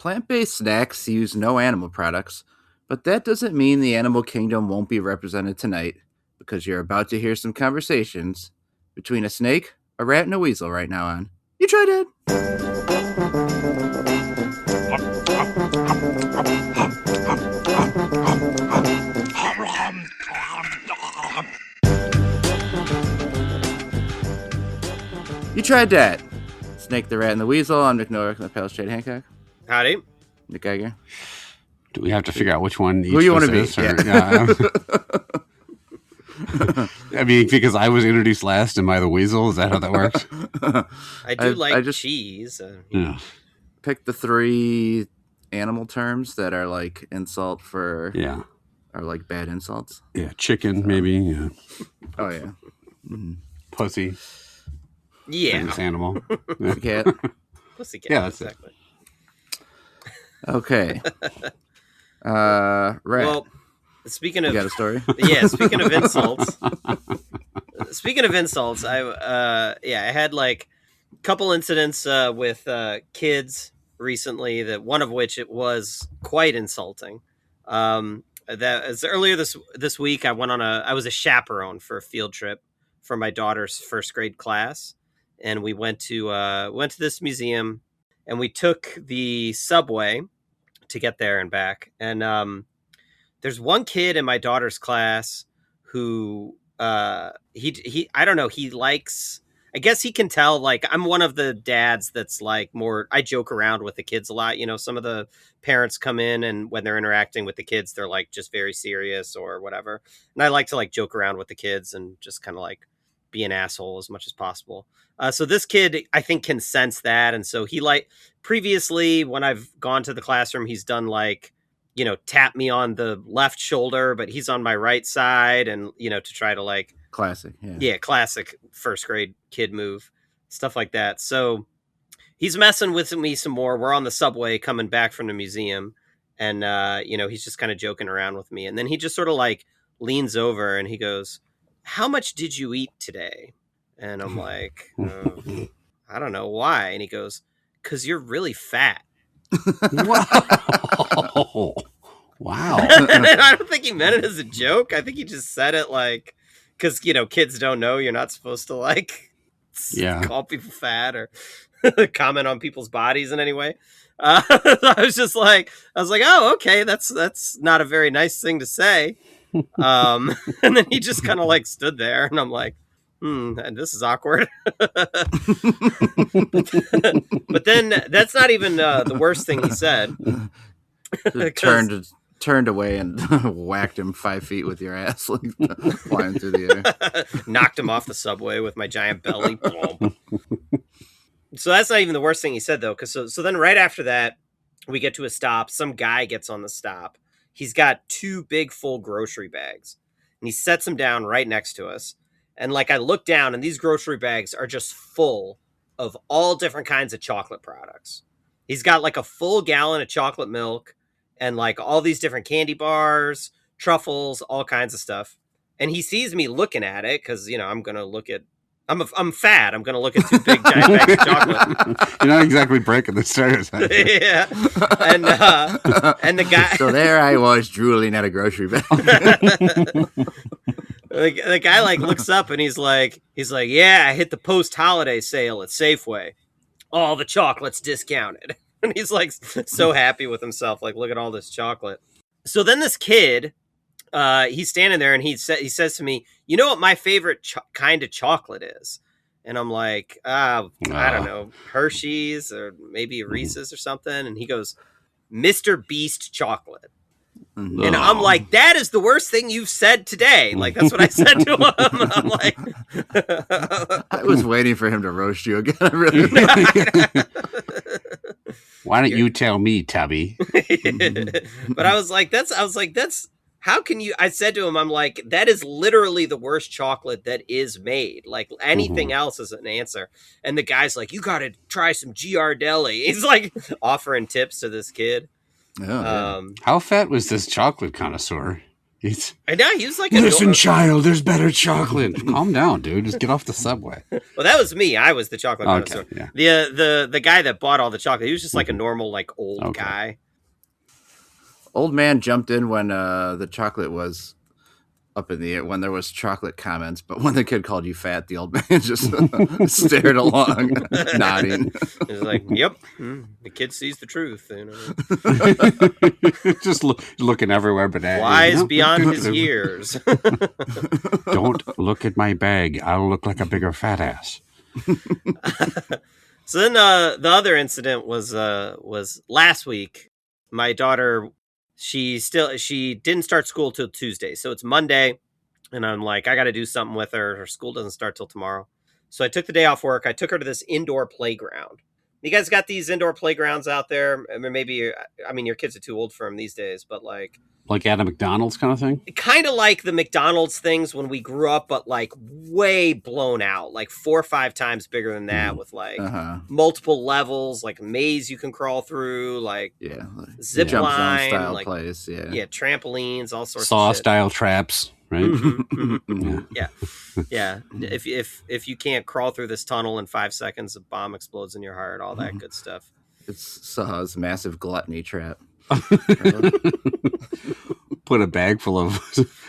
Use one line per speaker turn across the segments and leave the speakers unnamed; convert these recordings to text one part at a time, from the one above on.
Plant-based snacks use no animal products, but that doesn't mean the animal kingdom won't be represented tonight, because you're about to hear some conversations between a snake, a rat, and a weasel right now on You Tried That. You Tried Dat. Snake, the Rat, and the Weasel. I'm Nick Norrick, the Pale Shade Hancock.
Howdy.
Nick Geiger.
Do we have to figure out which one each
Who you want to be?
is, yeah. I mean, because I was introduced last, am I the weasel? Is that how that works?
I just cheese.
Yeah.
Pick the 3 animal terms that are like insult for...
Yeah.
Are like bad insults.
Yeah, chicken, maybe. Yeah.
Oh, yeah. Mm-hmm.
Pussy.
Yeah.
Famous animal.
Pussycat.
Pussycat,
Yeah, that's
exactly.
Okay. Rat.
Well, speaking of...
You got a story?
Yeah, speaking of insults. I had like a couple incidents with kids recently, that one of which it was quite insulting. That as earlier this week, I was a chaperone for a field trip for my daughter's first grade class, and we went to this museum, and we took the subway to get there and back. And there's one kid in my daughter's class who he I don't know, he likes, I guess he can tell, like, I'm one of the dads that's like more, I joke around with the kids a lot. You know, some of the parents come in and when they're interacting with the kids, they're like just very serious or whatever. And I like to like joke around with the kids and just kind of like be an asshole as much as possible. So this kid, I think, can sense that. And so he, like, previously when I've gone to the classroom, he's done like, you know, tap me on the left shoulder, but he's on my right side, and, you know, to try to like,
Classic.
yeah, classic first grade kid move, stuff like that. So he's messing with me some more. We're on the subway coming back from the museum, and you know, he's just kind of joking around with me. And then he just sort of like leans over and he goes, "How much did you eat today?" And I'm like, I don't know why. And he goes, "'Cause you're really fat."
Wow.
I don't think he meant it as a joke. I think he just said it like, because, you know, kids don't know you're not supposed to like call people fat or comment on people's bodies in any way. I was like, oh, okay, that's not a very nice thing to say. And then he just kind of like stood there, and I'm like, and this is awkward. But then that's not even the worst thing he said.
Turned away and whacked him 5 feet with your ass, like flying through the air.
Knocked him off the subway with my giant belly. So that's not even the worst thing he said, though, because so then right after that, we get to a stop. Some guy gets on the stop. He's got 2 big full grocery bags, and he sets them down right next to us. And like, I look down, and these grocery bags are just full of all different kinds of chocolate products. He's got like a full gallon of chocolate milk, and like all these different candy bars, truffles, all kinds of stuff. And he sees me looking at it, because, you know, I'm fat. I'm going to look at 2 big giant bags of chocolate.
You're not exactly breaking the stereotype.
Yeah. And the guy.
So there I was drooling at a grocery bag.
The guy like looks up and he's like, yeah, I hit the post-holiday sale at Safeway. All the chocolate's discounted. And he's like so happy with himself. Like, look at all this chocolate. So then this kid, he's standing there and he says to me, "You know what my favorite kind of chocolate is?" And I'm like, I don't know, Hershey's or maybe Reese's or something. And he goes, "Mr. Beast chocolate."
Mm-hmm.
And I'm like, that is the worst thing you've said today. Like, that's what I said to him. I'm like,
I was waiting for him to roast you again. I really.
Why don't you tell me, Tubby?
But I was like, that's how can you? I said to him, I'm like, that is literally the worst chocolate that is made. Like, anything else is an answer. And the guy's like, you got to try some Giardelli. He's like offering tips to this kid.
Oh, yeah.
How fat was this chocolate connoisseur? He's,
I know he was like,
listen, child, there's better chocolate. Calm down, dude. Just get off the subway.
Well, that was me. I was the chocolate connoisseur.
Yeah.
The guy that bought all the chocolate, he was just like a normal, like old guy.
Old man jumped in when the chocolate was up in the air, when there was chocolate comments, but when the kid called you fat, the old man just stared along, nodding.
He's like, "Yep, the kid sees the truth." You know?
Just looking everywhere, but
wise beyond his years.
Don't look at my bag. I'll look like a bigger fat ass.
So then the other incident was last week. My daughter, she didn't start school till Tuesday, so it's Monday, and I'm like, I got to do something with her. Her school doesn't start till tomorrow, so I took the day off work. I took her to this indoor playground. You guys got these indoor playgrounds out there? I mean, maybe, I mean, your kids are too old for them these days, but like
at a McDonald's kind of thing?
Kind of like the McDonald's things when we grew up, but like way blown out, like 4 or 5 times bigger than that, with like multiple levels, like maze you can crawl through, like zip line
style
like
place,
trampolines, all sorts
Saw
of shit.
style traps, right?
Yeah. If you can't crawl through this tunnel in 5 seconds, a bomb explodes in your heart, all that good stuff.
It's Saw's massive gluttony trap.
Put a bag full of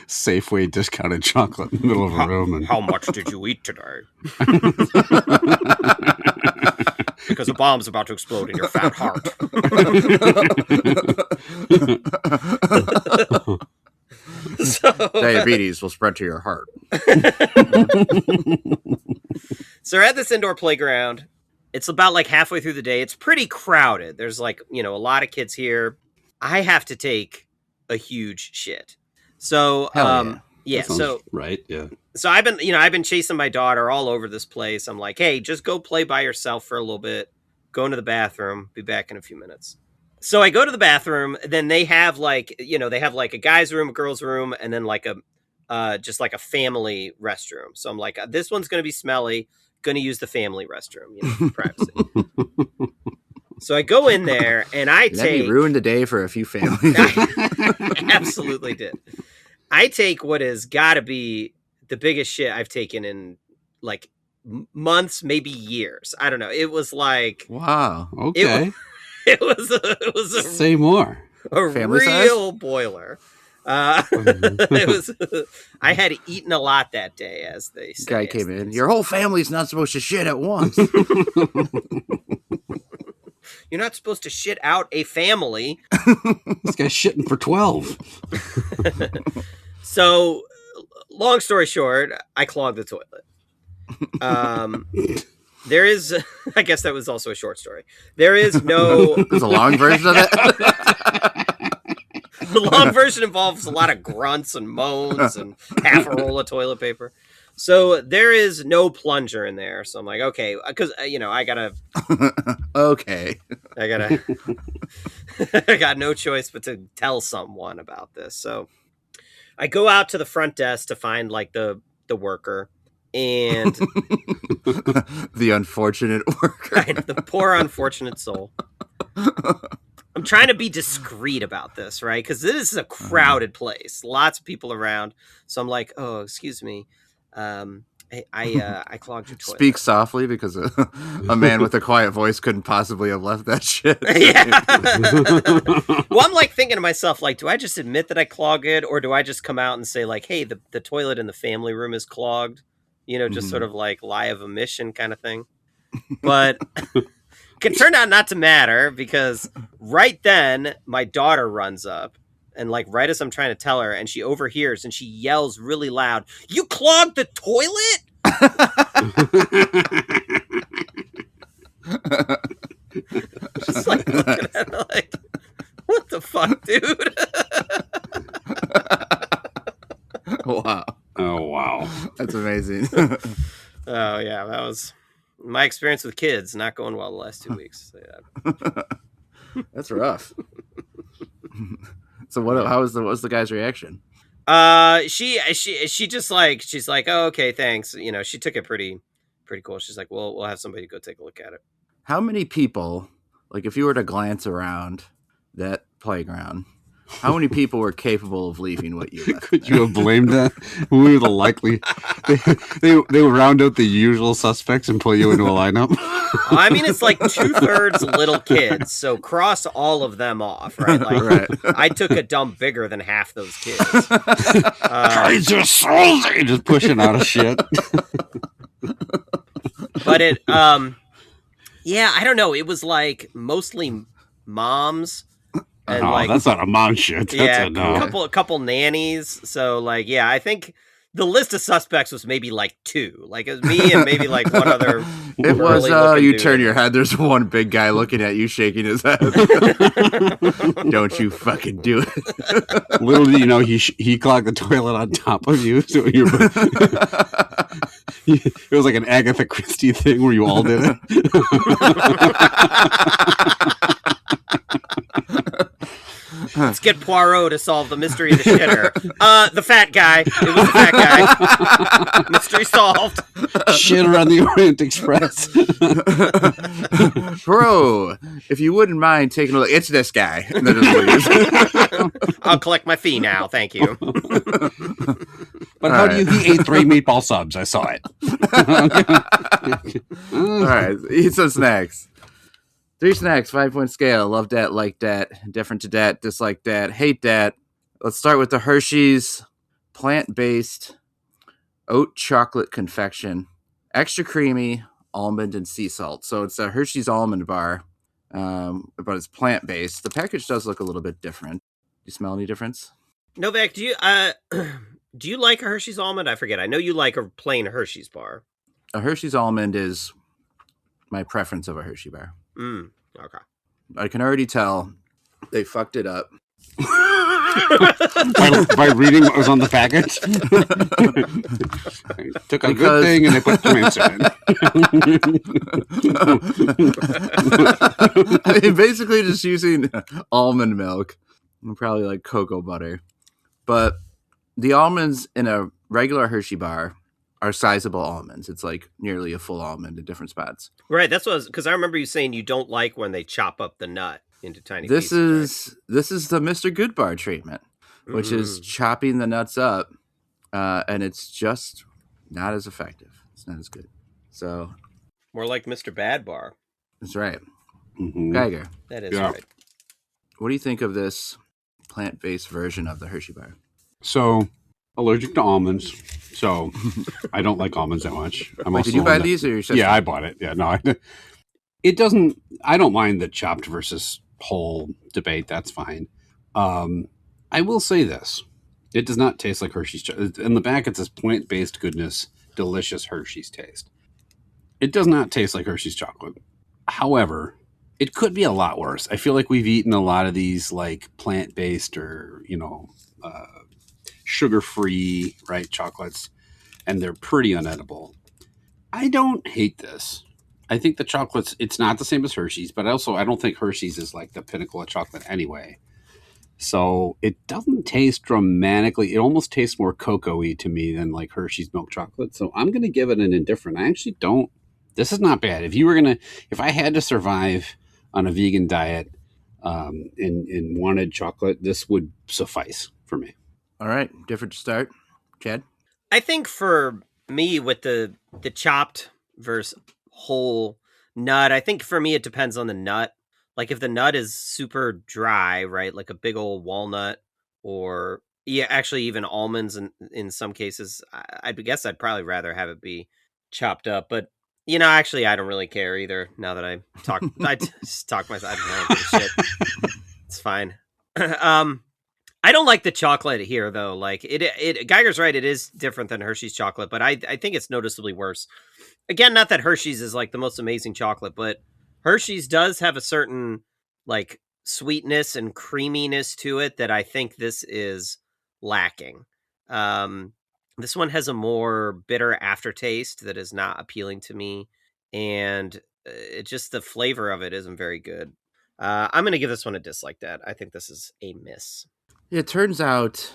Safeway discounted chocolate in the middle of a room. And...
How much did you eat today? Because a bomb's about to explode in your fat heart.
Diabetes will spread to your heart.
So we're at this indoor playground. It's about like halfway through the day. It's pretty crowded. There's like, a lot of kids here. I have to take a huge shit. So, so
right. Yeah.
So I've been chasing my daughter all over this place. I'm like, hey, just go play by yourself for a little bit. Go into the bathroom. Be back in a few minutes. So I go to the bathroom. Then they have like a guy's room, a girl's room, and then like just like a family restroom. So I'm like, this one's going to be smelly. Going to use the family restroom, privacy. So I go in there and
He ruined the day for a few families.
I absolutely did. I take what has got to be the biggest shit I've taken in like months, maybe years. I don't know. It was like,
wow. Okay.
It was a
say more.
A
family
real
size?
Boiler. It was. I had eaten a lot that day, as they say.
Guy came in. Your whole family's not supposed to shit at once.
You're not supposed to shit out a family.
This guy's shitting for 12.
So, long story short, I clogged the toilet. There is, I guess that was also a short story. There is no.
There's a long version of it.
The long version involves a lot of grunts and moans and half a roll of toilet paper. So there is no plunger in there. So I'm like, okay, because I gotta.
Okay.
I got no choice but to tell someone about this. So I go out to the front desk to find like the worker. And
the unfortunate worker.
The poor unfortunate soul. I'm trying to be discreet about this, right? Because this is a crowded place, lots of people around. So I'm like, oh, excuse me, I clogged your toilet.
Speak softly, because a man with a quiet voice couldn't possibly have left that shit.
Yeah. Well, I'm like thinking to myself, like, do I just admit that I clogged it, or do I just come out and say like, hey, the toilet in the family room is clogged? Just sort of like lie of omission kind of thing. But it turned out not to matter, because right then my daughter runs up, and like right as I'm trying to tell her, and she overhears and she yells really loud, "You clogged the toilet!" Just like looking at her like, what the fuck, dude?
Wow.
Oh, wow.
That's amazing.
Oh, yeah. That was my experience with kids not going well the last 2 weeks. So, yeah.
That's rough. So what was the guy's reaction?
She just like, she's like, oh, okay, thanks. She took it pretty cool. She's like, well, we'll have somebody go take a look at it.
How many people, like if you were to glance around that playground, How many people were capable of leaving what you left?
Could you have blamed that? Who were the likely? They would round out the usual suspects and put you into a lineup.
I mean, it's like 2/3 little kids, so cross all of them off, right? Like,
Right.
I took a dump bigger than half those kids.
Just pushing out of shit.
But it, yeah, I don't know. It was like mostly moms. And
No,
like,
that's not a mom shit. That's
a couple nannies. So like, yeah, I think the list of suspects was maybe like 2. Like, it was me and maybe like one other.
It was, you
dude.
turn your head, there's one big guy looking at you, shaking his head. Don't you fucking do it.
Little do you know, he clogged the toilet on top of you. So it was like an Agatha Christie thing where you all did it.
Let's get Poirot to solve the mystery of the shitter. The fat guy. It was the fat guy. Mystery solved.
Shitter on the Orient Express.
Bro, if you wouldn't mind taking a look, it's this guy. And then just leaves.
I'll collect my fee now. Thank you.
But how do you? He ate 3 meatball subs. I saw it.
All right, eat some snacks. 3 snacks, 5-point scale. Love dat, like dat, different to dat, dislike dat, hate dat. Let's start with the Hershey's plant-based oat chocolate confection. Extra creamy, almond, and sea salt. So it's a Hershey's almond bar, but it's plant-based. The package does look a little bit different. Do you smell any difference?
Novak, do you like a Hershey's almond? I forget. I know you like a plain Hershey's bar.
A Hershey's almond is my preference of a Hershey bar.
Okay.
I can already tell they fucked it up.
by reading what was on the package. Took a good thing and they put plants in it.
I mean, basically just using almond milk and probably like cocoa butter. But the almonds in a regular Hershey bar are sizable almonds. It's like nearly a full almond in different spots.
Right. That's what because I remember you saying you don't like when they chop up the nut into tiny
This
pieces.
This is the Mr. Good Bar treatment, which is chopping the nuts up, and it's just not as effective. It's not as good. So
more like Mr. Bad Bar.
that's right.
Mm-hmm.
Geiger,
That is right.
what do you think of this plant-based version of the Hershey bar?
So, allergic to almonds. So, I don't like almonds that much.
Wait, did you buy these or your sister?
Yeah, I bought it. Yeah, no, it doesn't. I don't mind the chopped versus whole debate. That's fine. I will say this: it does not taste like Hershey's. In the back, it says plant-based goodness, delicious Hershey's taste. It does not taste like Hershey's chocolate. However, it could be a lot worse. I feel like we've eaten a lot of these like plant-based or sugar-free, right, chocolates, and they're pretty unedible. I don't hate this. I think the chocolates, it's not the same as Hershey's, but also I don't think Hershey's is like the pinnacle of chocolate anyway. So it doesn't taste dramatically. It almost tastes more cocoa-y to me than like Hershey's milk chocolate. So I'm going to give it an indifferent. I actually don't. This is not bad. If I had to survive on a vegan diet and wanted chocolate, this would suffice for me.
All right, different to start. Chad?
I think for me with the chopped versus whole nut, I think for me it depends on the nut. Like if the nut is super dry, right, like a big old walnut or actually even almonds in some cases, I guess I'd probably rather have it be chopped up. But actually I don't really care either. Now that I just talk myself, I don't give a shit. It's fine. I don't like the chocolate here though. Like it Geiger's right. It is different than Hershey's chocolate, but I think it's noticeably worse. Again, not that Hershey's is like the most amazing chocolate, but Hershey's does have a certain like sweetness and creaminess to it that I think this is lacking. This one has a more bitter aftertaste that is not appealing to me. And the flavor of it isn't very good. I'm going to give this one a dislike that. I think this is a miss.
It turns out,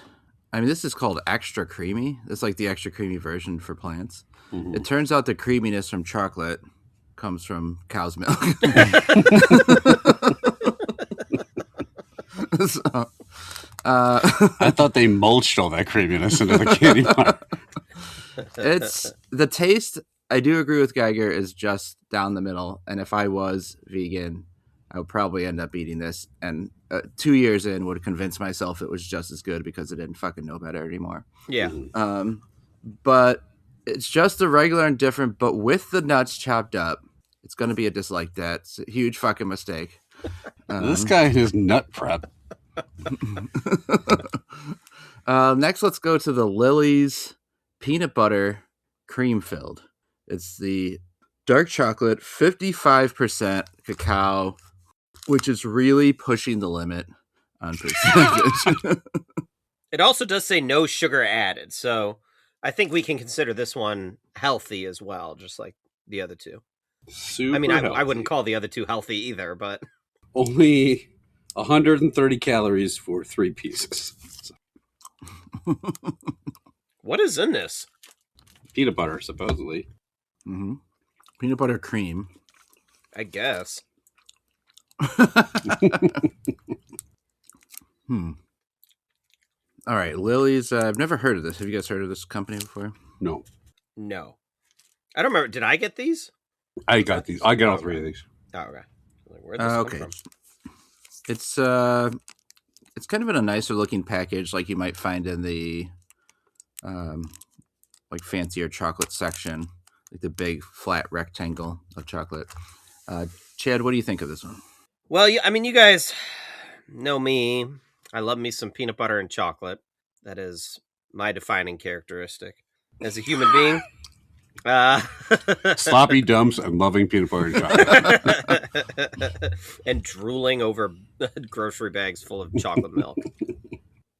this is called extra creamy. It's like the extra creamy version for plants. Mm-hmm. It turns out the creaminess from chocolate comes from cow's milk.
I thought they mulched all that creaminess into the candy bar.
It's the taste. I do agree with Geiger is just down the middle. And if I was vegan, I would probably end up eating this. And 2 years in would convince myself it was just as good because I didn't fucking know better anymore.
Yeah.
But it's just a regular and different, but with the nuts chopped up. It's going to be a dislike that. It's a huge fucking mistake.
This guy is nut prep.
Next, let's go to the Lily's peanut butter cream filled. It's the dark chocolate, 55% cacao, which is really pushing the limit on percentage.
It also does say no sugar added, so I think we can consider this one healthy as well, just like the other two.
Super
I mean, I
healthy.
wouldn't call the other two healthy either, but
Only 130 calories for 3 pieces. So,
what is in this?
peanut butter, supposedly.
Mm-hmm. Peanut butter cream.
I guess.
All right, Lily's. I've never heard of this. Have you guys heard of this company before?
No.
No. I don't remember. Did I get these?
I got these. I got all 3 of these.
Oh, okay. Like, where'd this
Okay.
come from?
It's kind of in a nicer looking package, like you might find in the like fancier chocolate section, like the big flat rectangle of chocolate. Chad, what do you think of this one?
Well, I mean, you guys know me. I love me some peanut butter and chocolate. That is my defining characteristic as a human being.
Sloppy dumps and loving peanut butter and chocolate.
And drooling over grocery bags full of chocolate milk.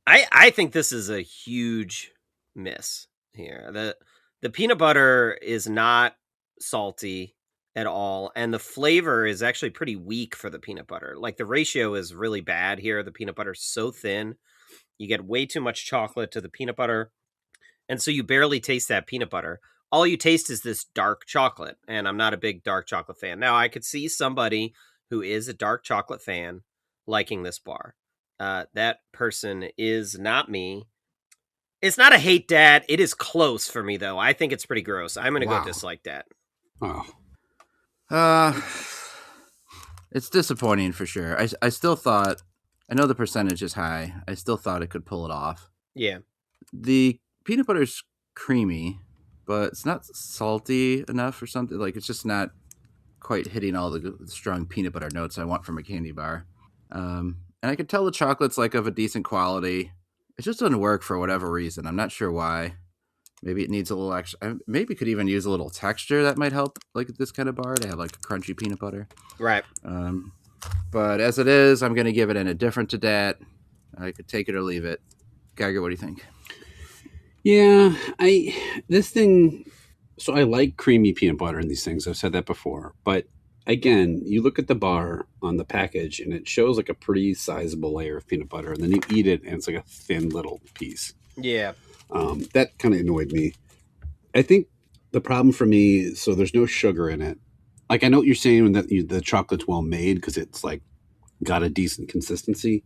I think this is a huge miss here. The peanut butter is not salty at all, and the flavor is actually pretty weak for the peanut butter. Like, the ratio is really bad here. The peanut butter is so thin. You get way too much chocolate to the peanut butter, and so you barely taste that peanut butter. All you taste is this dark chocolate, and I'm not a big dark chocolate fan. Now, I could see somebody who is a dark chocolate fan liking this bar. That person is not me. It's not a hate dat. It is close for me, though. I think it's pretty gross. I'm going to go dislike that.
Oh.
It's disappointing for sure. I still thought, I know the percentage is high. I still thought it could pull it off.
Yeah.
The peanut butter's creamy, but it's not salty enough or something. Like, it's just not quite hitting all the strong peanut butter notes I want from a candy bar. And I could tell the chocolate's like of a decent quality. It just doesn't work for whatever reason. I'm not sure why. Maybe it needs a little extra. Maybe could even use a little texture that might help, like this kind of bar, to have like a crunchy peanut butter.
Right.
But as it is, I'm going to give it an indifferent to dat. I could take it or leave it. Geiger, what do you think?
Yeah, so I like creamy peanut butter in these things. I've said that before. But again, you look at the bar on the package and it shows like a pretty sizable layer of peanut butter. And then you eat it and it's like a thin little piece.
Yeah.
That kind of annoyed me. I think the problem for me, so there's no sugar in it. Like, I know what you're saying that the chocolate's well made because it's like got a decent consistency,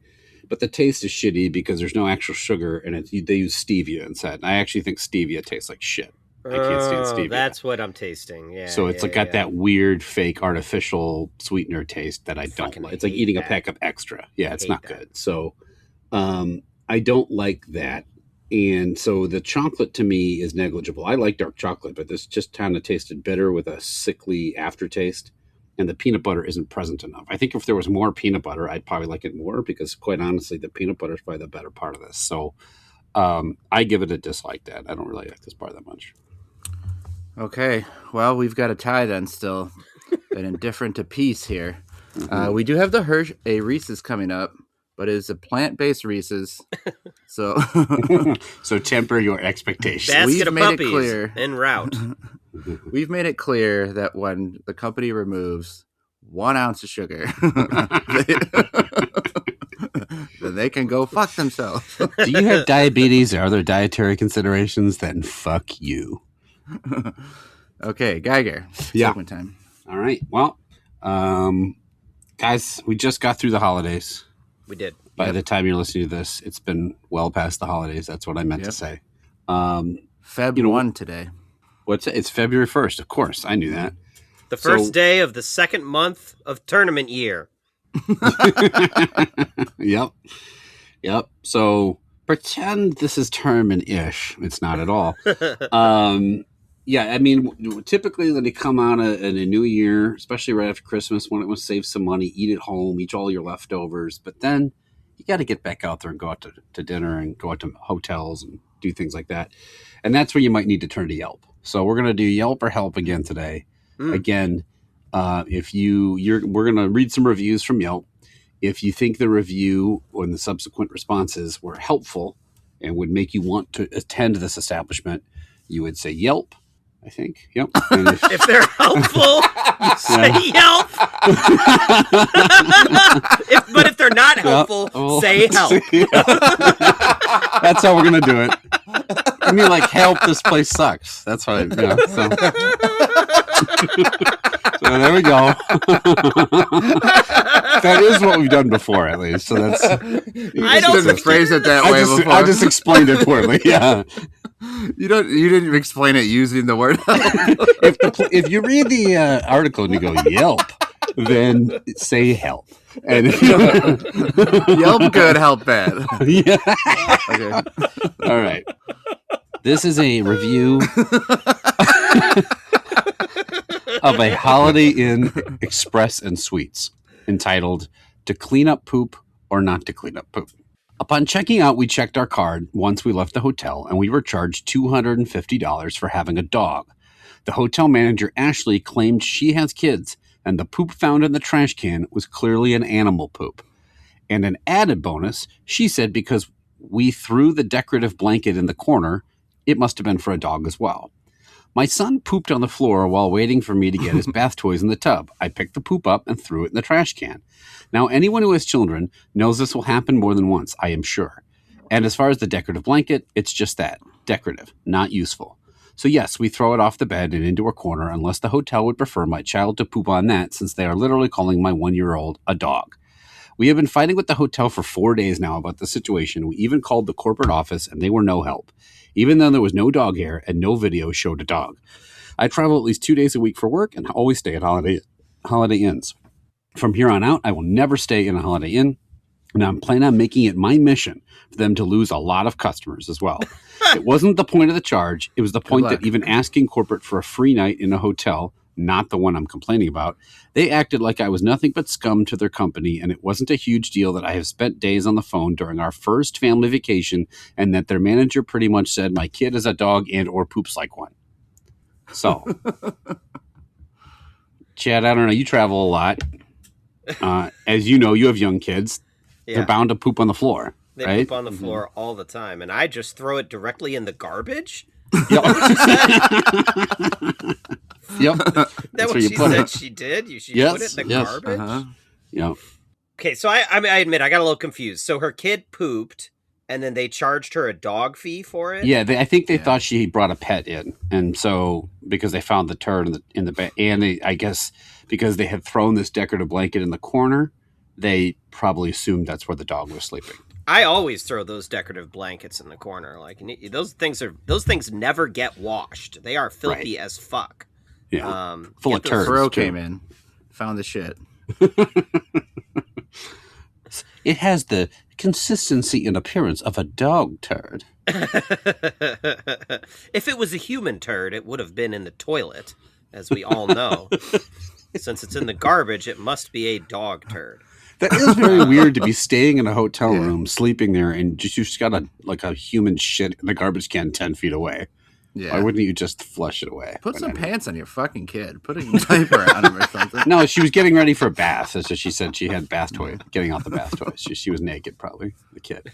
but the taste is shitty because there's no actual sugar in it. They use stevia instead. And I actually think stevia tastes like shit. I can't stand stevia.
That's what I'm tasting. Yeah.
So it's got that weird, fake, artificial sweetener taste that I don't like. It's like eating a pack of extra. Yeah, it's not good. So I don't like that. And so the chocolate to me is negligible. I like dark chocolate, but this just kind of tasted bitter with a sickly aftertaste. And the peanut butter isn't present enough. I think if there was more peanut butter, I'd probably like it more because, quite honestly, the peanut butter is probably the better part of this. So I give it a dislike that. I don't really like this bar that much.
Okay, well, we've got a tie then still, an indifferent to peace here. We do have a Reese's coming up, but it's a plant-based Reese's. So
so temper your expectations.
Basket of puppies en route.
We've made it clear that when the company removes 1 ounce of sugar, then they can go fuck themselves.
Do you have diabetes or other dietary considerations? Then fuck you.
Okay, Geiger.
Yeah.
Segment time.
All right. Well, guys, we just got through the holidays.
We did.
By the time you're listening to this, it's been well past the holidays. That's what I meant to say.
Feb 1 today.
What's it? It's February 1st. Of course, I knew that.
The first day of the second month of tournament year.
Yep. So pretend this is tournament-ish. It's not at all. Yeah, I mean, typically when they come out in a new year, especially right after Christmas, when it was save some money, eat at home, eat all your leftovers. But then you got to get back out there and go out to dinner and go out to hotels and do things like that. And that's where you might need to turn to Yelp. So we're going to do Yelp or Help again today. Again, we're going to read some reviews from Yelp. If you think the review and the subsequent responses were helpful and would make you want to attend this establishment, you would say Yelp, I think. Yep. And
if they're helpful, you say Yelp. But if they're not helpful, say help.
That's how we're going to do it. I mean, like, help, this place sucks. That's what so there we go. That is what we've done before, at least. So that's.
I didn't phrase it that way before.
I just explained it poorly. Yeah.
You didn't explain it using the word help.
If you read the article and you go Yelp, then say help. And
Yelp good, help bad.
Yeah.
Okay.
All right. This is a review of a Holiday Inn Express and Suites entitled "To Clean Up Poop or Not to Clean Up Poop." Upon checking out, we checked our card once we left the hotel, and we were charged $250 for having a dog. The hotel manager, Ashley, claimed she has kids, and the poop found in the trash can was clearly an animal poop. And an added bonus, she said because we threw the decorative blanket in the corner, it must have been for a dog as well. My son pooped on the floor while waiting for me to get his bath toys in the tub. I picked the poop up and threw it in the trash can. Now, anyone who has children knows this will happen more than once, I am sure. And as far as the decorative blanket, it's just that, decorative, not useful. So yes, we throw it off the bed and into a corner unless the hotel would prefer my child to poop on that, since they are literally calling my 1-year-old a dog. We have been fighting with the hotel for 4 days now about the situation. We even called the corporate office and they were no help, even though there was no dog hair and no video showed a dog. I travel at least 2 days a week for work and always stay at Holiday Inns. From here on out, I will never stay in a Holiday Inn, and I'm planning on making it my mission for them to lose a lot of customers as well. It wasn't the point of the charge. It was the point that even asking corporate for a free night in a hotel, not the one I'm complaining about, they acted like I was nothing but scum to their company, and it wasn't a huge deal that I have spent days on the phone during our first family vacation, and that their manager pretty much said my kid is a dog and or poops like one. So, Chad, I don't know. You travel a lot. As you know, you have young kids. Yeah. They're bound to poop on the floor.
They
right?
poop on the floor all the time, and I just throw it directly in the garbage.
Yep.
That's what she said she did. She put it in the garbage.
Uh-huh. Yep.
Okay, so I admit I got a little confused. So her kid pooped, and then they charged her a dog fee for it.
Yeah, I think they thought she brought a pet in, and so because they found the turd in the bed, and I guess because they had thrown this decorative blanket in the corner, they probably assumed that's where the dog was sleeping.
I always throw those decorative blankets in the corner. Like those things never get washed. They are filthy as fuck.
Yeah, full of turds.
Fro came in, found the shit.
It has the consistency and appearance of a dog turd.
If it was a human turd, it would have been in the toilet, as we all know. Since it's in the garbage, it must be a dog turd.
That is very weird to be staying in a hotel room, sleeping there, and you just got a human shit in the garbage can 10 feet away. Yeah. Why wouldn't you just flush it away?
Put some pants on your fucking kid. Put a diaper on him or something.
No, she was getting ready for a bath. That's what she said. She had bath toy, getting out the bath toys. She was naked, probably, the kid.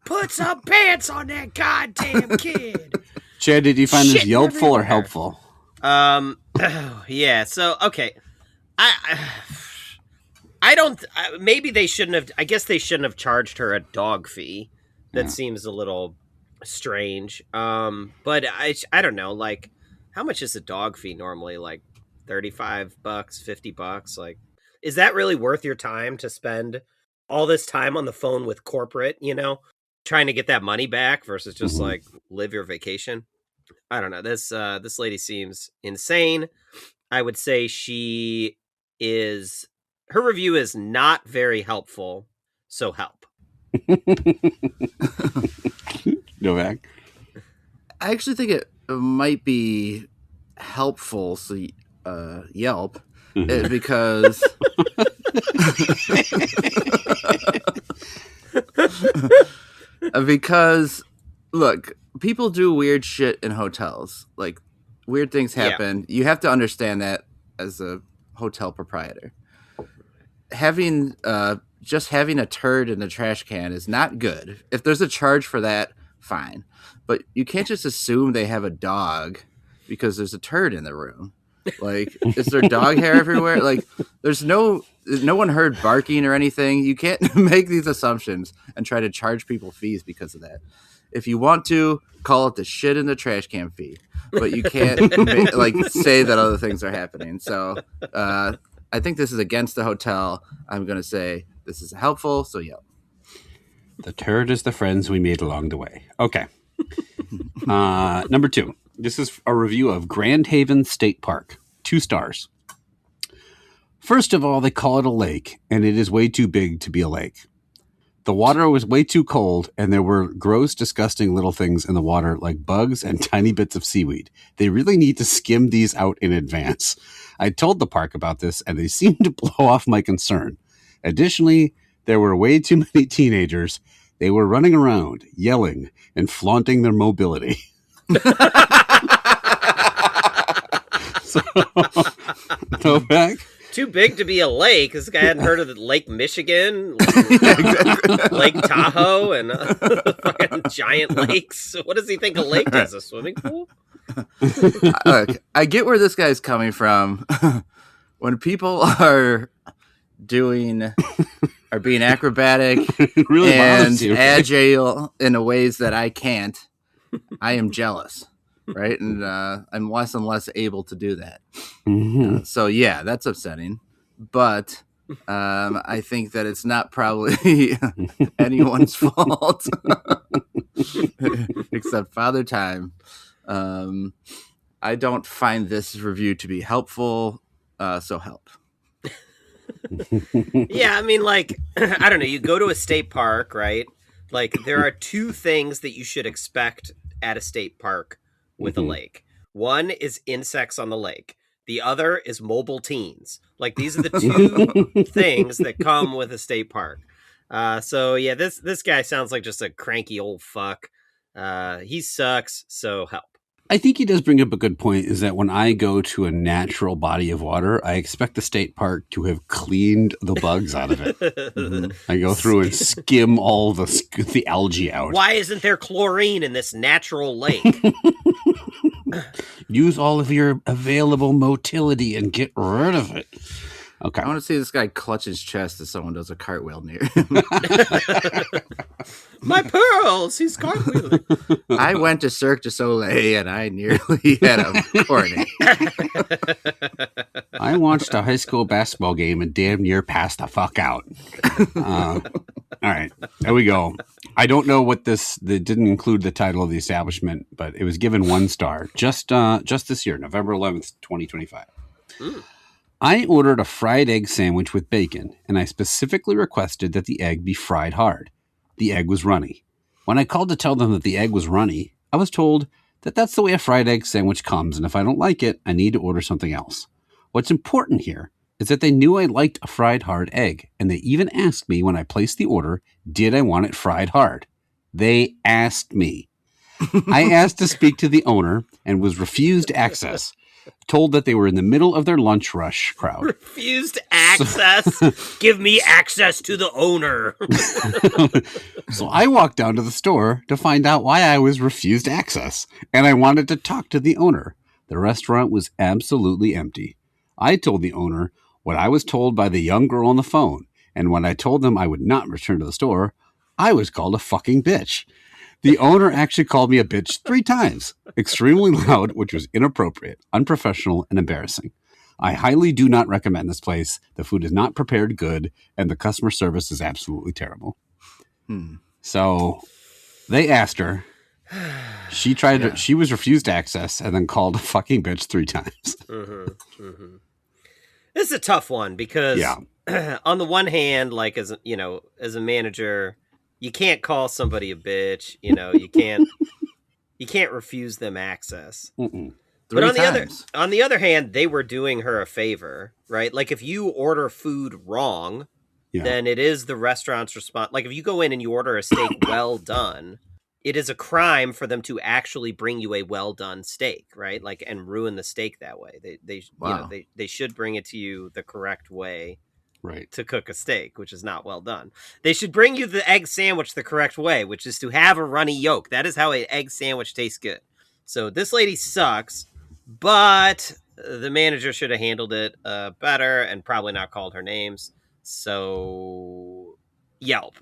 Put some pants on that goddamn kid.
Chad, did you find this Yelpful or helpful?
Yeah. So, okay. I don't. Maybe they shouldn't have. I guess they shouldn't have charged her a dog fee. That seems a little strange. But I don't know. Like, how much is a dog fee normally? Like $35, $50. Like, is that really worth your time to spend all this time on the phone with corporate, trying to get that money back versus just like live your vacation? I don't know. This lady seems insane. I would say her review is not very helpful. So help.
Novak?
I actually think it might be helpful. So, Yelp, because because look, people do weird shit in hotels. Like weird things happen. Yeah. You have to understand that as a hotel proprietor. Just having a turd in the trash can is not good. If there's a charge for that, fine. But you can't just assume they have a dog because there's a turd in the room. Like, is there dog hair everywhere? Like, there's no one heard barking or anything. You can't make these assumptions and try to charge people fees because of that. If you want to, call it the shit in the trash can fee. But you can't say that other things are happening. So I think this is against the hotel. I'm going to say this is helpful. So, yeah.
The turd is the friends we made along the way. Okay. Number 2. This is a review of Grand Haven State Park. 2 stars. First of all, they call it a lake, and it is way too big to be a lake. The water was way too cold, and there were gross, disgusting little things in the water like bugs and tiny bits of seaweed. They really need to skim these out in advance. I told the park about this, and they seemed to blow off my concern. Additionally, there were way too many teenagers. They were running around, yelling, and flaunting their mobility. So, Novak?
Too big to be a lake. This guy hadn't heard of the Lake Michigan, Lake Tahoe, and fucking giant lakes. What does he think a lake is? A swimming pool?
Look, I get where this guy's coming from. When people are being acrobatic really and agile in ways that I can't, I am jealous, right? And I'm less and less able to do that. So yeah, that's upsetting. But I think that it's not probably anyone's fault except Father Time. I don't find this review to be helpful. So help.
Yeah, I mean, like, I don't know. You go to a state park, right? Like, there are 2 things that you should expect at a state park with a lake. One is insects on the lake. The other is mobile teens. Like, these are the 2 things that come with a state park. So yeah, this guy sounds like just a cranky old fuck. He sucks. So help.
I think he does bring up a good point, is that when I go to a natural body of water, I expect the state park to have cleaned the bugs out of it. I go through and skim all the algae out.
Why isn't there chlorine in this natural lake?
Use all of your available motility and get rid of it. Okay.
I want to see this guy clutch his chest as someone does a cartwheel near him.
My pearls! He's cartwheeling.
I went to Cirque du Soleil and I nearly had a corny.
I watched a high school basketball game and damn near passed the fuck out. All right, there we go. I don't know what they didn't include the title of the establishment, but it was given 1 star just this year, November 11th, 2025. I ordered a fried egg sandwich with bacon, and I specifically requested that the egg be fried hard. The egg was runny. When I called to tell them that the egg was runny, I was told that that's the way a fried egg sandwich comes, and if I don't like it, I need to order something else. What's important here is that they knew I liked a fried hard egg, and they even asked me when I placed the order, did I want it fried hard? They asked me. I asked to speak to the owner and was refused access. Told that they were in the middle of their lunch rush crowd.
Refused access? Give me access to the owner.
So I walked down to the store to find out why I was refused access, and I wanted to talk to the owner. The restaurant was absolutely empty. I told the owner what I was told by the young girl on the phone, and when I told them I would not return to the store, I was called a fucking bitch. The owner actually called me a bitch 3 times, extremely loud, which was inappropriate, unprofessional, and embarrassing. I highly do not recommend this place. The food is not prepared good, and the customer service is absolutely terrible. So they asked her. She tried to, she was refused access and then called a fucking bitch 3 times.
This is a tough one because on the one hand, like as a manager, you can't call somebody a bitch. You can't refuse them access. But on the other hand, they were doing her a favor, right? Like if you order food wrong, then it is the restaurant's response. Like if you go in and you order a steak well done, it is a crime for them to actually bring you a well done steak, right? Like and ruin the steak that way. They should bring it to you the correct way.
Right.
To cook a steak, which is not well done. They should bring you the egg sandwich the correct way, which is to have a runny yolk. That is how an egg sandwich tastes good. So this lady sucks, but the manager should have handled it better and probably not called her names. So Yelp.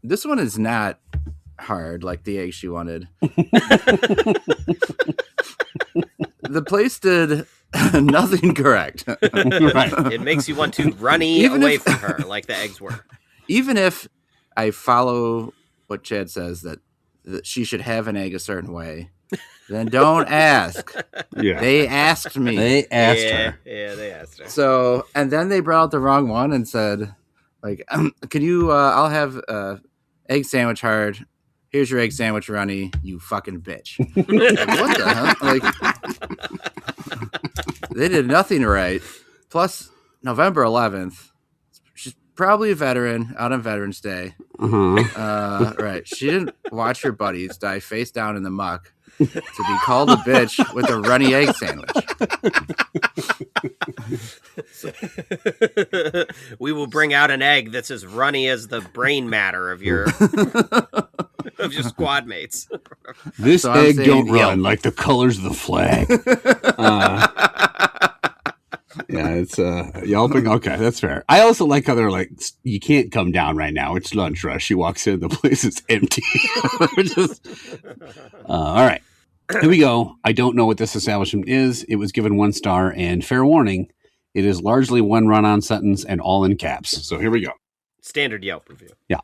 This one is not hard like the egg she wanted. The place did nothing correct.
Right. It makes you want to run away from her like the eggs were.
Even if I follow what Chad says that she should have an egg a certain way, then don't ask.
Yeah.
They asked me.
They asked her.
Yeah, they asked her.
So, and then they brought out the wrong one and said, like, could you, I'll have egg sandwich hard. Here's your egg sandwich, Runny, you fucking bitch. Like, what the hell? Like, they did nothing right. Plus, November 11th, she's probably a veteran out on Veterans Day. Right. She didn't watch her buddies die face down in the muck to be called a bitch with a runny egg sandwich.
We will bring out an egg that's as runny as the brain matter of your squad mates.
This egg don't run like the colors of the flag. Yeah, it's yelping. Okay, that's fair. I also like how they're like, you can't come down right now. It's lunch rush. She walks in, the place is empty. All right, here we go. I don't know what this establishment is. It was given 1 star, and fair warning, it is largely one run-on sentence and all in caps. So here we go.
Standard Yelp review.
Yeah.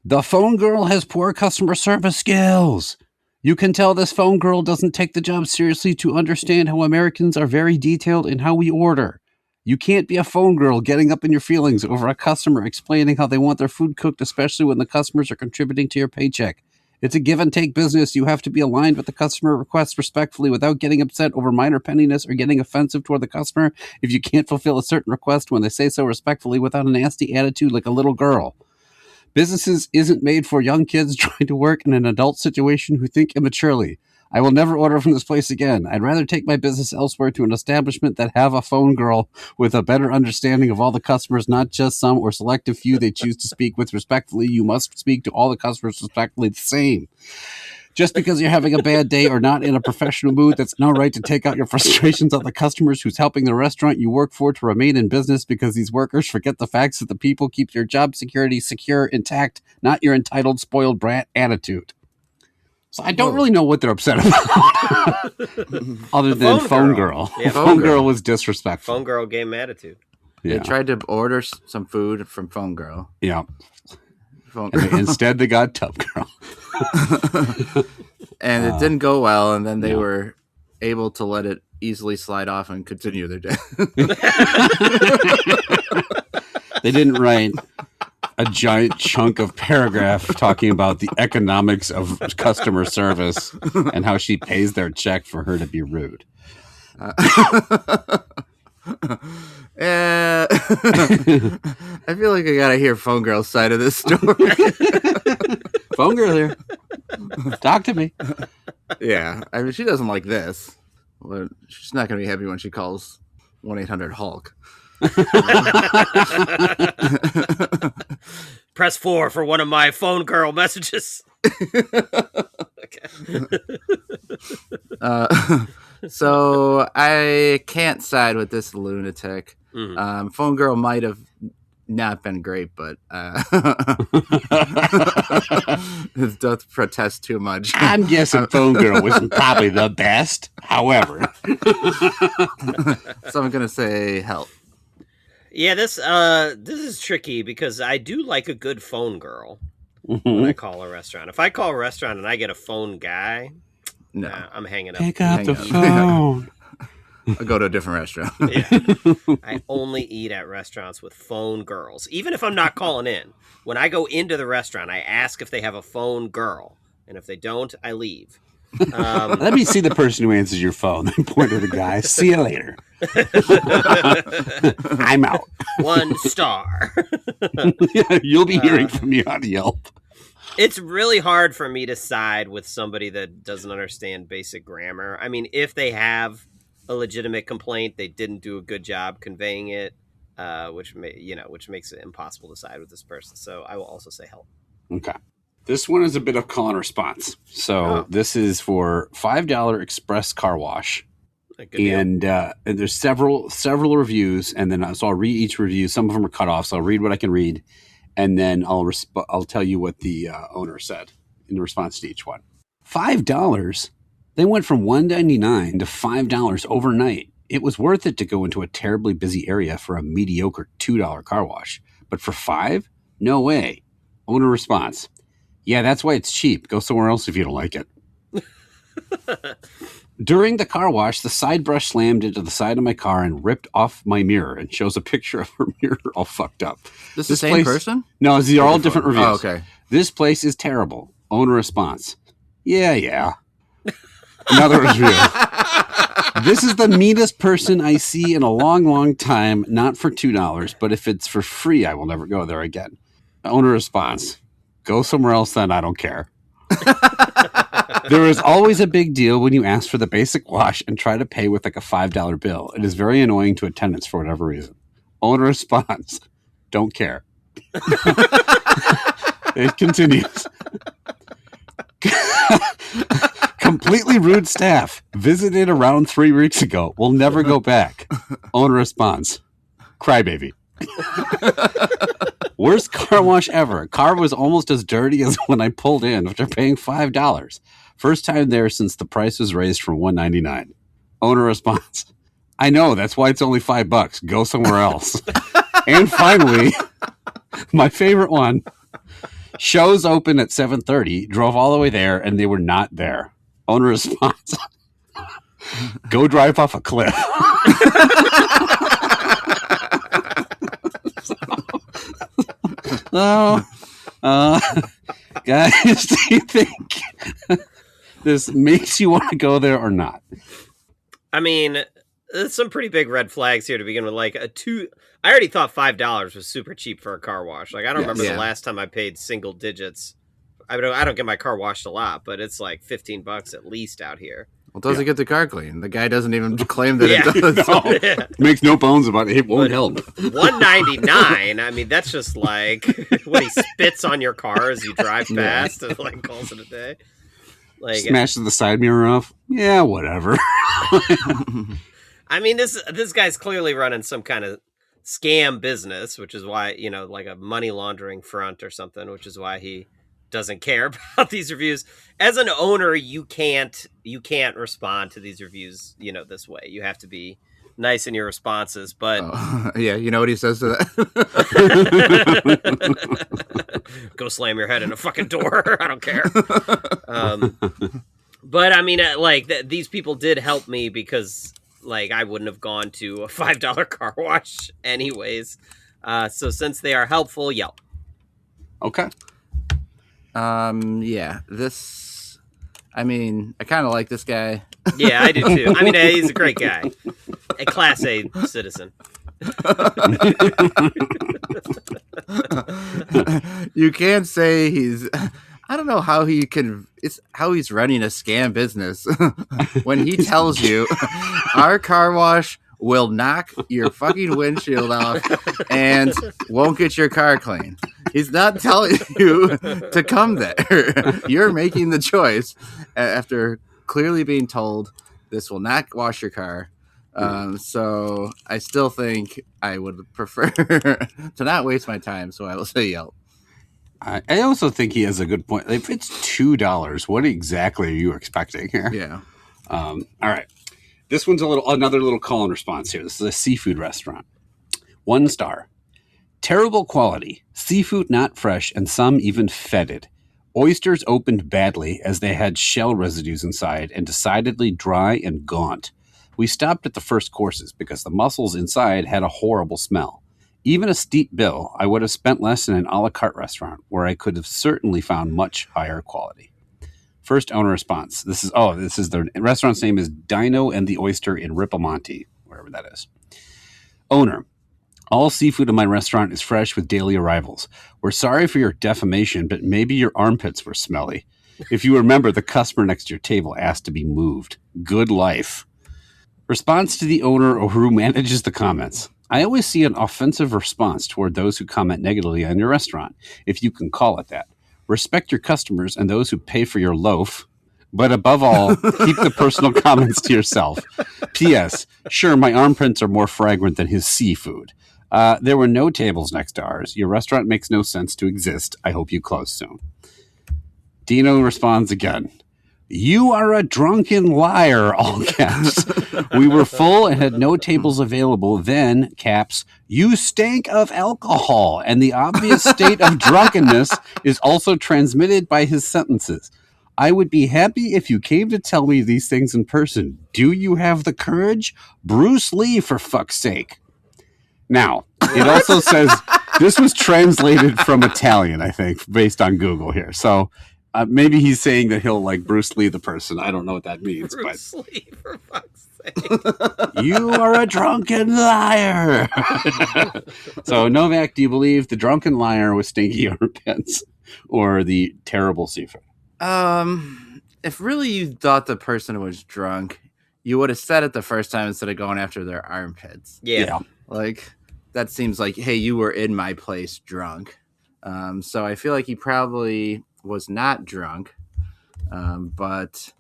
The phone girl has poor customer service skills. You can tell this phone girl doesn't take the job seriously to understand how Americans are very detailed in how we order. You can't be a phone girl getting up in your feelings over a customer explaining how they want their food cooked, especially when the customers are contributing to your paycheck. It's a give and take business. You have to be aligned with the customer request respectfully without getting upset over minor pettiness or getting offensive toward the customer if you can't fulfill a certain request when they say so respectfully without a nasty attitude like a little girl. Businesses isn't made for young kids trying to work in an adult situation who think immaturely. I will never order from this place again. I'd rather take my business elsewhere to an establishment that have a phone girl with a better understanding of all the customers, not just some or selective few they choose to speak with respectfully. You must speak to all the customers respectfully the same. Just because you're having a bad day or not in a professional mood, that's no right to take out your frustrations on the customers who's helping the restaurant you work for to remain in business, because these workers forget the facts that the people keep your job security secure, intact, not your entitled, spoiled brat attitude. So I don't really know what they're upset about, other than phone girl.
Yeah,
phone girl was disrespectful.
Phone girl gave him attitude.
They tried to order some food from phone girl.
Yeah.
Phone girl.
Instead, they got tub girl.
And it didn't go well, and then they were able to let it easily slide off and continue their day.
They didn't write a giant chunk of paragraph talking about the economics of customer service and how she pays their check for her to be rude.
I feel like I gotta hear phone girl's side of this story.
Phone girl here. Talk to me.
Yeah, I mean, she doesn't like this. Well, she's not gonna be happy when she calls 1-800-HULK.
Press 4 for one of my phone girl messages. Okay.
So I can't side with this lunatic.
Mm-hmm.
Phone girl might have not been great, but it does protest too much.
I'm guessing Phone Girl wasn't probably the best. However,
So I'm gonna say help.
Yeah, this is tricky because I do like a good phone girl when I call a restaurant. If I call a restaurant and I get a phone guy,
No,
I'm hanging up.
pick up the
Hang on.
phone.
I'll go to a different restaurant.
Yeah. I only eat at restaurants with phone girls, even if I'm not calling in. When I go into the restaurant, I ask if they have a phone girl, and if they don't, I leave.
Let me see the person who answers your phone. Then point to the guy. See you later. I'm out.
1 star.
You'll be hearing from me on Yelp.
It's really hard for me to side with somebody that doesn't understand basic grammar. I mean, if they have a legitimate complaint, they didn't do a good job conveying it, which makes it impossible to side with this person. So I will also say help.
Okay. This one is a bit of call and response. So this is for $5 express car wash. And there's several reviews, and then so I'll read each review. Some of them are cut off, so I'll read what I can read, and then I'll tell you what the owner said in response to each one. $5. They went from $1.99 to $5 overnight. It was worth it to go into a terribly busy area for a mediocre $2 car wash, but for $5? No way. Owner response: yeah, that's why it's cheap. Go somewhere else if you don't like it. During the car wash, the side brush slammed into the side of my car and ripped off my mirror, and shows a picture of her mirror all fucked up.
This is the same person?
No, these are all different reviews.
Oh, okay.
This place is terrible. Owner response: yeah. Another review: this is the meanest person I see in a long, long time. Not for $2, but if it's for free, I will never go there again. Owner response: go somewhere else then. I don't care. There is always a big deal when you ask for the basic wash and try to pay with like a $5 bill. It is very annoying to attendants for whatever reason. Owner response: don't care. It continues. Completely rude staff. Visited around 3 weeks ago. Will never go back. Owner response: crybaby. Worst car wash ever. Car was almost as dirty as when I pulled in after paying $5. First time there since the price was raised from $1.99. Owner response: I know, that's why it's only $5. Go somewhere else. And finally, my favorite one. Shows open at 7:30. Drove all the way there and they were not there. Owner response: go drive off a cliff. So, guys, do you think this makes you want to go there or not?
I mean, there's some pretty big red flags here to begin with. Like I already thought $5 was super cheap for a car wash. Like I don't remember the last time I paid single digits. I don't get my car washed a lot, but it's like $15 at least out here.
Well, does it get the car clean? The guy doesn't even claim that it does.
No, makes no bones about it. It won't help.
$1.99. I mean, that's just like when he spits on your car as you drive past and like calls it a day. Like
smashes the side mirror off. Yeah, whatever.
I mean, this guy's clearly running some kind of scam business, which is why, like a money laundering front or something, which is why he doesn't care about these reviews. As an owner, you can't respond to these reviews, this way. You have to be nice in your responses, but
yeah, you know what he says to that?
Go slam your head in a fucking door. I don't care. But I mean, these people did help me because like I wouldn't have gone to a $5 car wash anyways. So since they are helpful, Yelp.
Okay.
Yeah, I mean, I kind of like this guy.
Yeah, I do too. I mean, he's a great guy. A Class A citizen.
You can't say I don't know how how he's running a scam business when he tells you our car wash will knock your fucking windshield off and won't get your car clean. He's not telling you to come there. You're making the choice after clearly being told this will not wash your car. So I still think I would prefer to not waste my time. So I will say Yelp.
I also think he has a good point. If it's $2, what exactly are you expecting here?
Yeah.
All right. This one's another little call and response here. This is a seafood restaurant. 1 star. Terrible quality. Seafood not fresh and some even fetid. Oysters opened badly as they had shell residues inside and decidedly dry and gaunt. We stopped at the first courses because the mussels inside had a horrible smell. Even a steep bill, I would have spent less in an a la carte restaurant where I could have certainly found much higher quality. First owner response. This is the restaurant's name is Dino and the Oyster in Ripamonte, wherever that is. Owner. All seafood in my restaurant is fresh with daily arrivals. We're sorry for your defamation, but maybe your armpits were smelly. If you remember, the customer next to your table asked to be moved. Good life. Response to the owner or who manages the comments. I always see an offensive response toward those who comment negatively on your restaurant, if you can call it that. Respect your customers and those who pay for your loaf. But above all, keep the personal comments to yourself. P.S. Sure, my armpits are more fragrant than his seafood. There were no tables next to ours. Your restaurant makes no sense to exist. I hope you close soon. Dino responds again. You are a drunken liar, all caps. We were full and had no tables available. Then, caps, you stank of alcohol, and the obvious state of drunkenness is also transmitted by his sentences. I would be happy if you came to tell me these things in person. Do you have the courage? Bruce Lee, for fuck's sake. Now, it also says this was translated from Italian, I think, based on Google here. So maybe he's saying that he'll like Bruce Lee the person. I don't know what that means.
Bruce
but
Lee, for fuck's sake.
You are a drunken liar. So, Novak, do you believe the drunken liar with stinky armpits or the terrible seafood?
If really you thought the person was drunk, you would have said it the first time instead of going after their armpits.
Yeah.
Like, that seems like, hey, you were in my place drunk. So I feel like he probably was not drunk. But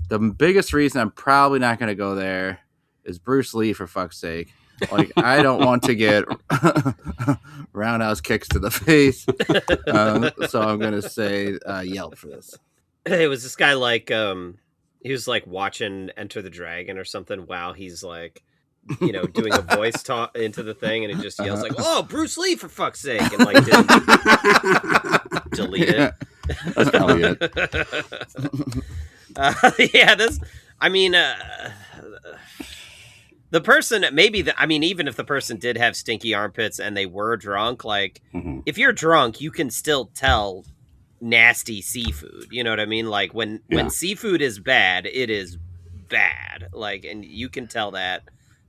the biggest reason I'm probably not going to go there is Bruce Lee, for fuck's sake. Like, I don't want to get roundhouse kicks to the face. So I'm going to say Yelp for this.
It was this guy like, he was like watching Enter the Dragon or something while he's like, you know, doing a voice talk into the thing, and he just yells like, "Oh, Bruce Lee, for fuck's sake!" and like didn't delete it.
That's probably it.
The person, even if the person did have stinky armpits and they were drunk, like, if you're drunk, you can still tell nasty seafood. You know what I mean? Like, when seafood is bad, it is bad. Like, and you can tell that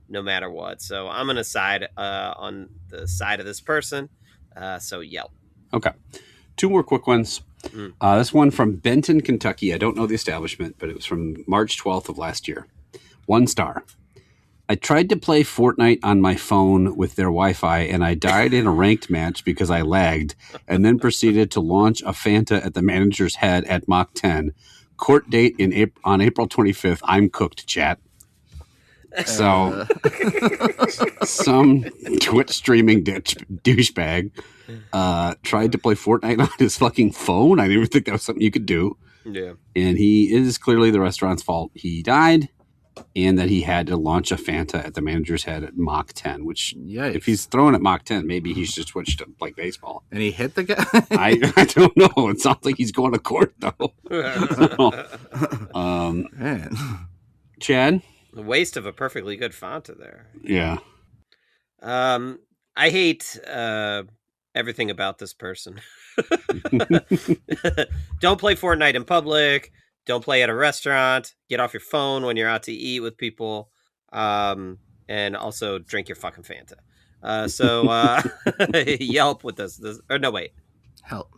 no matter what. So I'm going to side on the side of this person. So Yelp.
Okay. 2 more quick ones. This one from Benton, Kentucky. I don't know the establishment, but it was from March 12th of last year. 1 star. I tried to play Fortnite on my phone with their Wi-Fi, and I died in a ranked match because I lagged, and then proceeded to launch a Fanta at the manager's head at Mach 10. Court date on April 25th. I'm cooked, chat. So, some Twitch streaming douchebag tried to play Fortnite on his fucking phone. I didn't even think that was something you could do.
Yeah.
And he is clearly the restaurant's fault. He died, and that he had to launch a Fanta at the manager's head at Mach 10, which, if he's throwing at Mach 10, maybe he's just switched to like baseball.
And he hit the guy?
I don't know. It sounds like he's going to court, though.
Man.
Chad?
The waste of a perfectly good Fanta there.
Yeah.
I hate everything about this person. Don't play Fortnite in public. Don't play at a restaurant. Get off your phone when you're out to eat with people. And also drink your fucking Fanta. So Yelp with this. Or no, wait.
Help.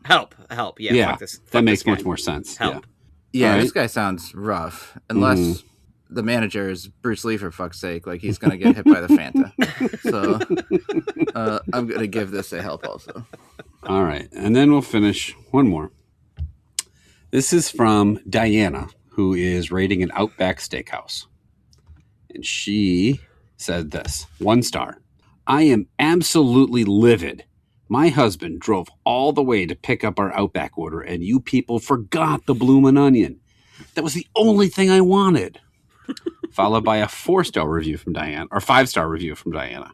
Yeah. Fuck
that makes
guy.
much more sense.
Help.
Yeah,
right.
This guy sounds rough. Unless the manager is Bruce Lee, for fuck's sake. Like, he's going to get hit by the Fanta. So I'm going to give this a help also.
All right. And then we'll finish one more. This is from Diana, who is rating an Outback Steakhouse. And she said this. 1 star. I am absolutely livid. My husband drove all the way to pick up our Outback order, and you people forgot the bloomin' onion. That was the only thing I wanted. Followed by a 4-star review from Diana, or 5-star review from Diana.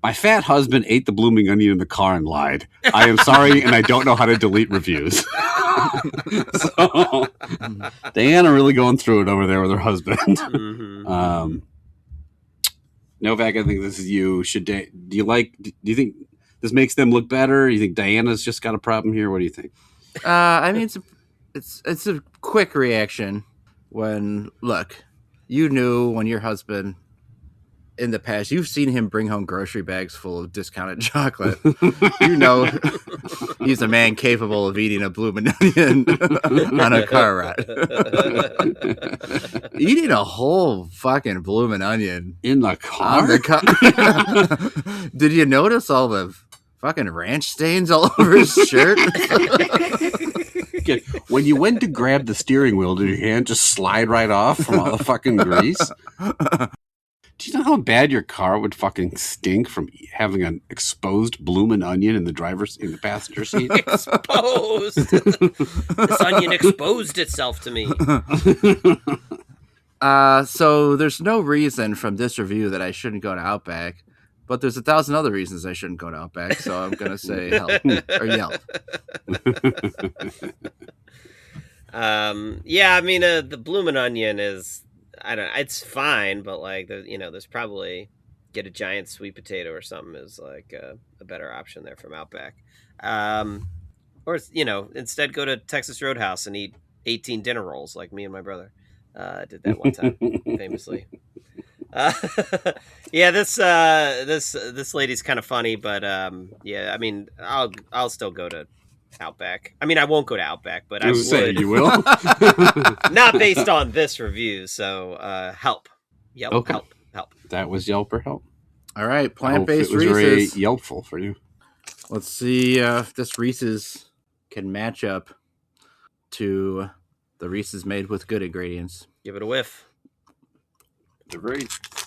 My fat husband ate the blooming onion in the car and lied. I am sorry, and I don't know how to delete reviews. So, Diana really going through it over there with her husband. Novak, I think this is you. Do you think this makes them look better? Do you think Diana's just got a problem here? What do you think?
I mean, it's a quick reaction when, look, you knew when your husband, in the past, you've seen him bring home grocery bags full of discounted chocolate. You know he's a man capable of eating a bloomin' onion on a car ride. Eating a whole fucking bloomin' onion
in the car?
Did you notice all the fucking ranch stains all over his shirt?
When you went to grab the steering wheel, did your hand just slide right off from all the fucking grease? Do you know how bad your car would fucking stink from having an exposed bloomin' onion in the passenger seat?
Exposed. This onion exposed itself to me.
So there's no reason from this review that I shouldn't go to Outback, but there's 1,000 other reasons I shouldn't go to Outback. So I'm gonna say Help or Yelp.
Yeah, I mean, the bloomin' onion is, it's fine, but like, there's probably get a giant sweet potato or something is like a better option there from Outback. Or, instead go to Texas Roadhouse and eat 18 dinner rolls like me and my brother did that one time, famously. Yeah, this lady's kind of funny, but yeah, I mean, I'll still go to Outback. I mean, I won't go to Outback, but I would.
Say, you will?
Not based on this review, so Help. Yelp,
okay.
help.
That was Yelp or Help.
All right, plant-based
Reese's. It was
Reese's.
very Yelpful for you.
Let's see if this Reese's can match up to the Reese's made with good ingredients.
Give it a whiff.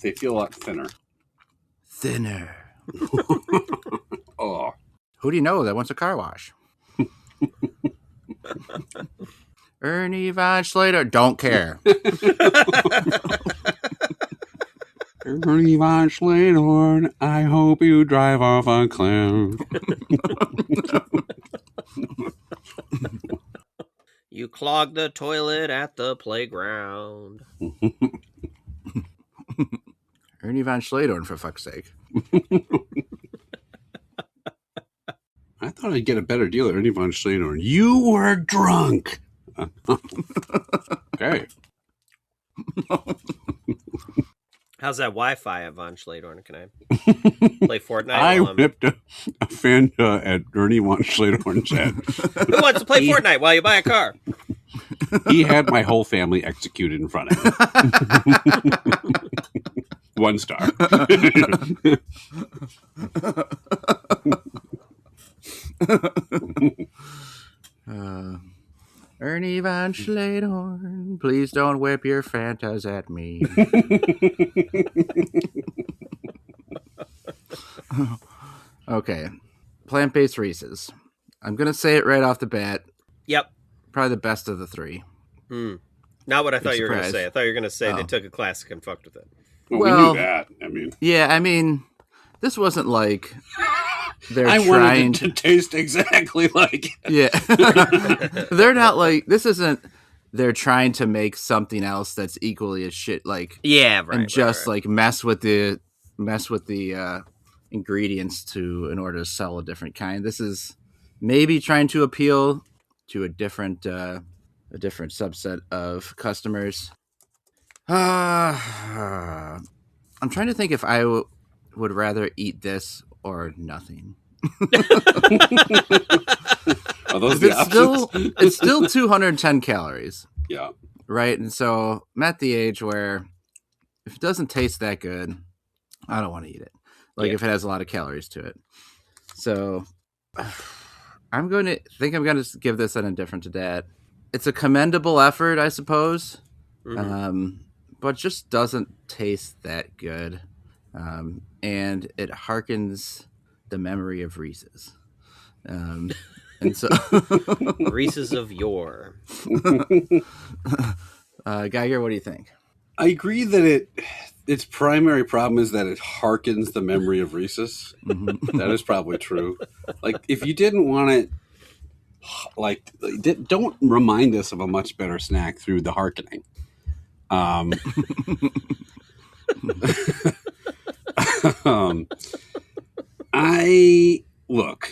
They feel a lot thinner.
Thinner.
Oh.
Who do you know that wants a car wash? Ernie Von Schlater. Don't care.
Ernie Von Schlater, I hope you drive off a cliff.
You clogged the toilet at the playground.
Ernie Von Schlater, for fuck's sake.
I thought I'd get a better deal at Ernie Von Schlater. You were drunk. Okay.
How's that Wi-Fi at Von Schlater? Can I play Fortnite?
I whipped a Fanta at Ernie Von Schlater's head.
Who wants to play Fortnite while you buy a car?
He had my whole family executed in front of him. 1 star.
Ernie Von Schlater, please don't whip your Fantas at me. Okay, plant-based Reese's. I'm gonna say it right off the bat.
Yep.
Probably the best of the 3.
Not what I thought you were going to say. I thought you were going to say they took a classic and fucked with it.
Well, we knew that.
I mean, this wasn't like
I wanted it to taste exactly like it.
Yeah. They're not like, this isn't, they're trying to make something else that's equally as shit, like,
yeah, right,
and just
right.
like mess with the ingredients in order to sell a different kind. This is maybe trying to appeal to a different subset of customers. I'm trying to think if I would rather eat this or nothing.
Are those the options?
It's still 210 calories.
Yeah.
Right? And so I'm at the age where if it doesn't taste that good, I don't want to eat it. Like if it has a lot of calories to it. So I'm going to give this an indifferent to that. It's a commendable effort, I suppose. But just doesn't taste that good. and it harkens the memory of Reese's. And so,
Reese's of yore.
Geiger, what do you think?
I agree that its primary problem is that it harkens the memory of Reese's. That is probably true. Like, if you didn't want it, like, don't remind us of a much better snack through the harkening.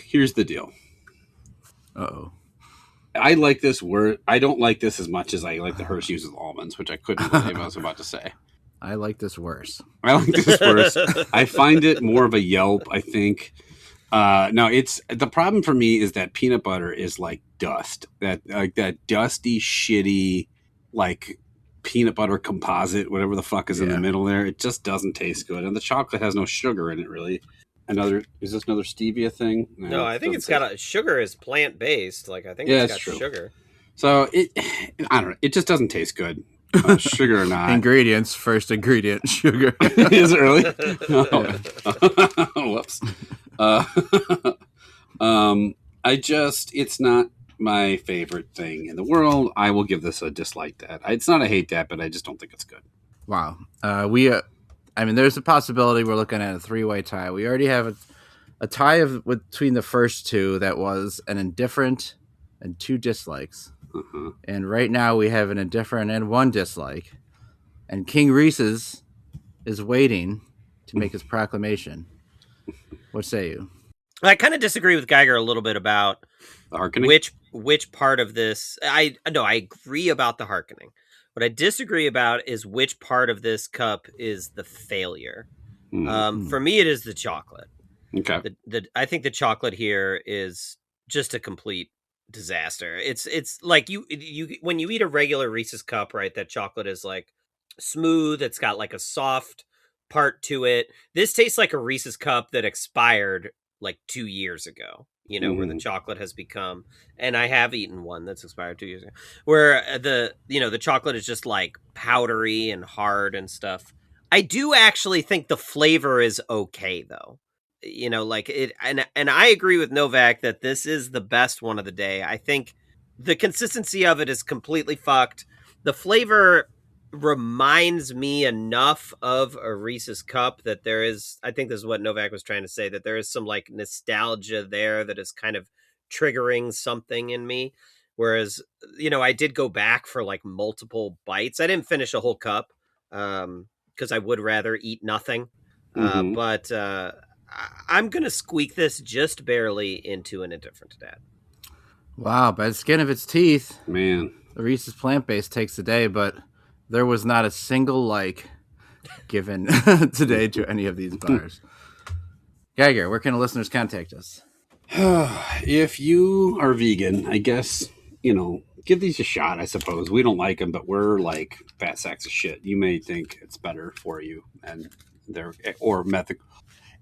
Here's the deal.
Uh-oh.
I like this word. I don't like this as much as I like the Hershey's with almonds, which I couldn't believe I was about to say.
I like this worse.
I like this worse. I find it more of a Yelp, I think. No, it's the problem for me is that peanut butter is like dust. That dusty, shitty, like peanut butter composite, whatever the fuck is in the middle there. It just doesn't taste good. And the chocolate has no sugar in it, really. Is this another stevia thing?
No, I think it's got sugar is plant based. Like I think it's got
true.
Sugar.
So I don't know. It just doesn't taste good. Sugar or not.
Ingredients. First ingredient, sugar.
Is it really? Whoops. It's not my favorite thing in the world. I will give this a dislike that. It's not a hate that, but I just don't think it's good.
Wow. There's a possibility we're looking at a 3-way tie. We already have a tie between the first two that was an indifferent and 2 dislikes.
Uh-huh.
And right now we have an indifferent and 1 dislike. And King Reese's is waiting to make his proclamation. What say you?
I kind of disagree with Geiger a little bit about
the harkening?
which part of this. I agree about the harkening. What I disagree about is which part of this cup is the failure. For me, it is the chocolate.
Okay.
I think the chocolate here is just a complete disaster. It's like you when you eat a regular Reese's cup, right? That chocolate is like smooth. It's got like a soft part to it. This tastes like a Reese's cup that expired like 2 years ago. Where the chocolate has become, and I have eaten one that's expired 2 years ago, where the chocolate is just like powdery and hard and stuff. I do actually think the flavor is okay though. Like it, and I agree with Novak that this is the best one of the day. I think the consistency of it is completely fucked. The flavor reminds me enough of a Reese's cup that there is, I think this is what Novak was trying to say, that there is some like nostalgia there that is kind of triggering something in me. Whereas, I did go back for like multiple bites. I didn't finish a whole cup because I would rather eat nothing. But I'm going to squeak this just barely into an indifferent dad.
Wow, by the skin of its teeth.
Man.
The Reese's plant-based takes the day, but there was not a single like given today to any of these bars. Geiger, where can listeners contact us?
If you are vegan, I guess, give these a shot, I suppose. We don't like them, but we're like fat sacks of shit. You may think it's better for you, and they're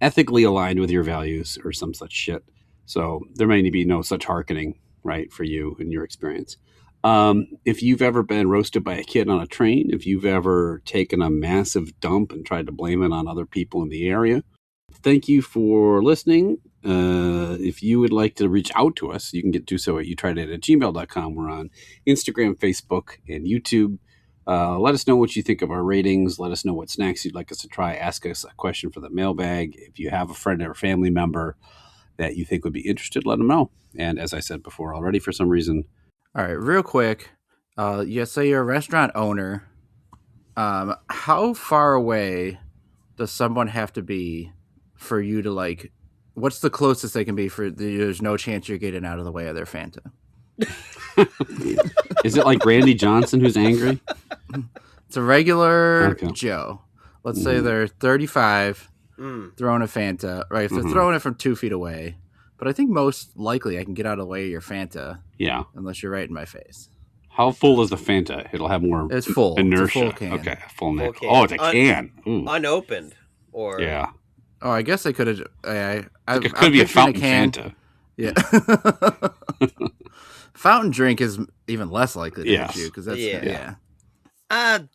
ethically aligned with your values or some such shit. So there may be no such harkening, right, for you in your experience. If you've ever been roasted by a kid on a train, if you've ever taken a massive dump and tried to blame it on other people in the area, thank you for listening. If you would like to reach out to us, you can do so at youtrieddat@gmail.com. We're on Instagram, Facebook, and YouTube. Let us know what you think of our ratings. Let us know what snacks you'd like us to try. Ask us a question for the mailbag. If you have a friend or family member that you think would be interested, let them know. And as I said before already, for some reason...
All right, real quick. You say you're a restaurant owner. How far away does someone have to be for you to like? What's the closest they can be for there's no chance you're getting out of the way of their Fanta?
Is it like Randy Johnson who's angry?
It's a regular Joe. Let's say they're 35, throwing a Fanta. Right, if they're throwing it from 2 feet away. But I think most likely I can get out of the way of your Fanta. Yeah. Unless you're right in my face.
How full is the Fanta? It'll have more
it's full.
inertia.
It's a full can.
Okay, full neck. Oh, it's a can.
Unopened. Or
yeah.
Oh, I guess I could have.
It could be a fountain Fanta.
Yeah. Fountain drink is even less likely to hit you because that's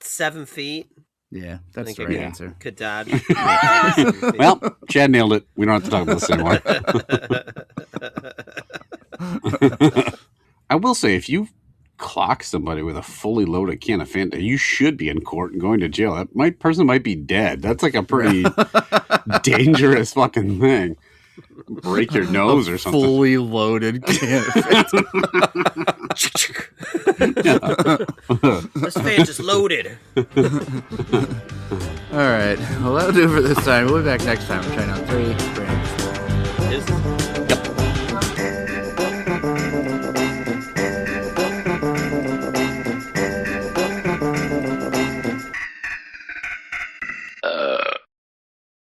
7 feet.
Yeah, that's
think
the
I
right
could-
answer.
Could dodge.
Well, Chad nailed it. We don't have to talk about this anymore. I will say, if you clock somebody with a fully loaded can of Fanta, you should be in court and going to jail. That person might be dead. That's like a pretty dangerous fucking thing. Break your nose or something.
Fully loaded can of Fanta.
This fan just loaded.
All right. Well, that'll do it for this time. We'll be back next time. We're trying out 3 brands.
Is-